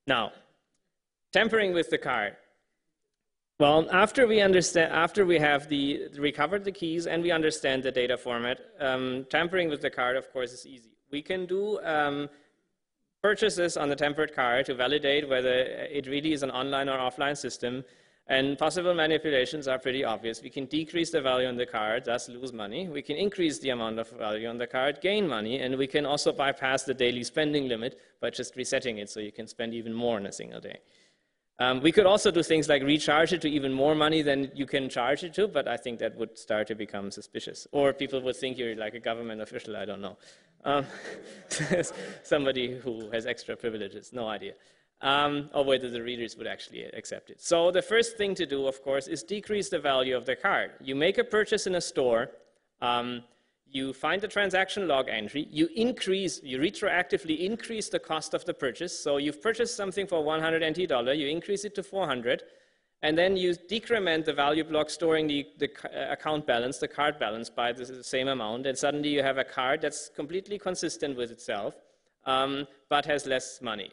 Now, tampering with the card. Well, after we have recovered the keys and we understand the data format, tampering with the card, of course, is easy. We can do purchases on the tampered card to validate whether it really is an online or offline system. And possible manipulations are pretty obvious. We can decrease the value on the card, thus lose money. We can increase the amount of value on the card, gain money. And we can also bypass the daily spending limit by just resetting it so you can spend even more in a single day. We could also do things like recharge it to even more money than you can charge it to, but I think that would start to become suspicious. Or people would think you're like a government official, I don't know. Somebody who has extra privileges, no idea. Or whether the readers would actually accept it. So the first thing to do, of course, is decrease the value of the card. You make a purchase in a store, you find the transaction log entry, you retroactively increase the cost of the purchase. So you've purchased something for $100 NT, you increase it to 400, and then you decrement the value block storing the account balance, the card balance, by the same amount, and suddenly you have a card that's completely consistent with itself, but has less money.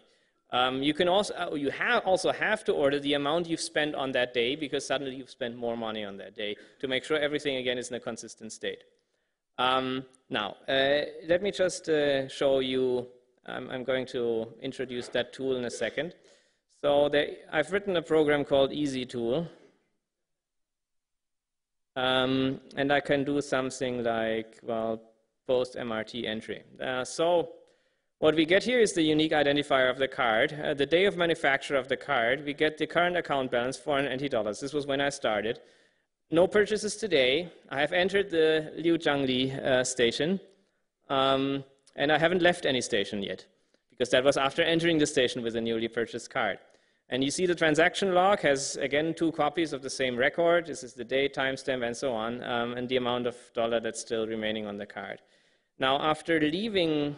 You also have to order the amount you've spent on that day, because suddenly you've spent more money on that day, to make sure everything again is in a consistent state. Now, let me just show you, I'm going to introduce that tool in a second. So I've written a program called EasyTool, and I can do something like, well, post MRT entry. So what we get here is the unique identifier of the card. The day of manufacture of the card, we get the current account balance, $400 NT. This was when I started. No purchases today. I have entered the Liu Zhangli station, and I haven't left any station yet, because that was after entering the station with a newly purchased card. And you see the transaction log has, again, 2 copies of the same record. This is the date, timestamp, and so on, and the amount of dollar that's still remaining on the card. Now, after leaving,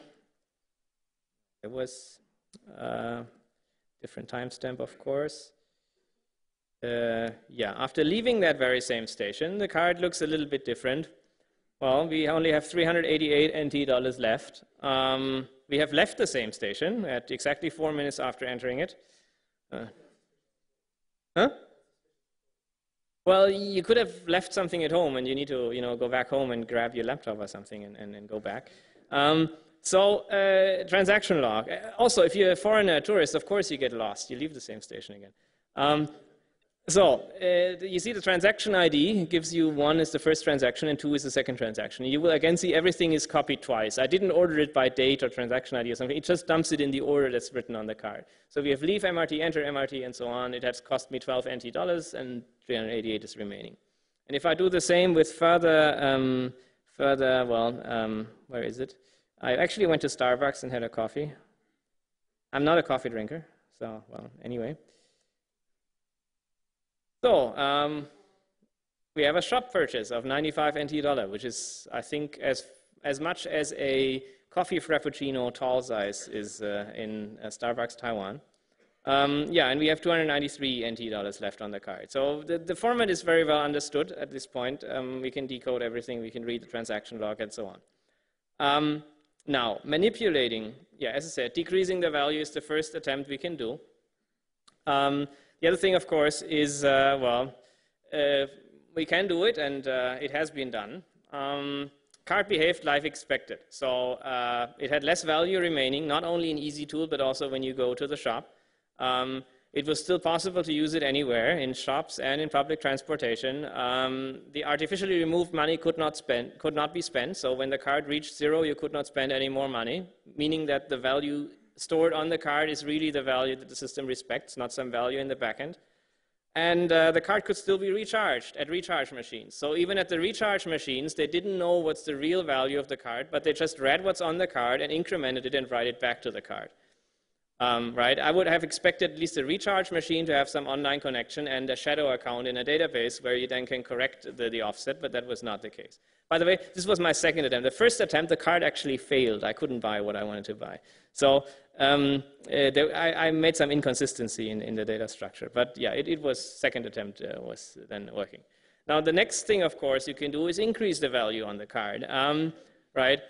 it was different timestamp, of course. Yeah, after leaving that very same station, the card looks a little bit different. Well, we only have 388 NT dollars left. We have left the same station at exactly 4 minutes after entering it. Huh? Well, you could have left something at home, and you need to, go back home and grab your laptop or something and go back. Transaction log. Also, if you're a foreigner, tourist, of course you get lost. You leave the same station again. You see the transaction ID gives you 1 is the first transaction and 2 is the second transaction. You will again see everything is copied twice. I didn't order it by date or transaction ID or something. It just dumps it in the order that's written on the card. So we have leave MRT, enter MRT, and so on. It has cost me 12 NT dollars, and 388 is remaining. And if I do the same with further, where is it? I actually went to Starbucks and had a coffee. I'm not a coffee drinker, so, well, anyway. So we have a shop purchase of 95 NT dollar, which is, I think, as much as a coffee frappuccino tall size is in Starbucks, Taiwan. Yeah, and we have 293 NT dollars left on the card. So the format is very well understood at this point. We can decode everything. We can read the transaction log and so on. Now, manipulating, yeah, as I said, decreasing the value is the first attempt we can do. The other thing, of course, is, we can do it, and it has been done. Card behaved like expected. So it had less value remaining, not only in EasyTool, but also when you go to the shop. It was still possible to use it anywhere, in shops and in public transportation. The artificially removed money could not be spent. So when the card reached 0, you could not spend any more money, meaning that the value stored on the card is really the value that the system respects, not some value in the backend. And the card could still be recharged at recharge machines. So even at the recharge machines, they didn't know what's the real value of the card, but they just read what's on the card and incremented it and write it back to the card. Right? I would have expected at least a recharge machine to have some online connection and a shadow account in a database where you then can correct the offset, but that was not the case. By the way, this was my second attempt. The first attempt, the card actually failed. I couldn't buy what I wanted to buy. So I made some inconsistency in the data structure. But yeah, it was second attempt was then working. Now, the next thing, of course, you can do is increase the value on the card. Right?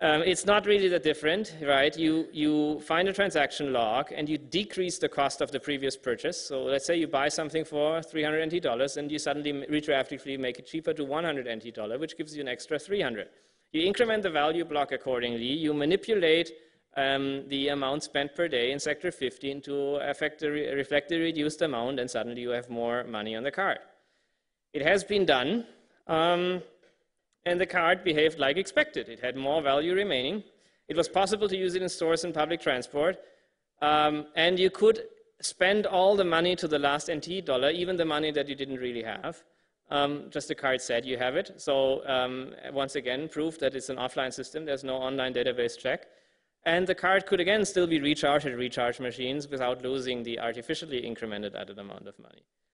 It's not really that different, right? You find a transaction log and you decrease the cost of the previous purchase. So let's say you buy something for $300 NT and you suddenly retroactively make it cheaper to $100 NT, which gives you an extra 300. You increment the value block accordingly. You manipulate the amount spent per day in sector 15 to reflect the reduced amount, and suddenly you have more money on the card. It has been done. And the card behaved like expected. It had more value remaining. It was possible to use it in stores and public transport. And you could spend all the money to the last NT dollar, even the money that you didn't really have. Just the card said you have it. So once again, proof that it's an offline system. There's no online database check. And the card could again still be recharged at recharge machines without losing the artificially incremented added amount of money.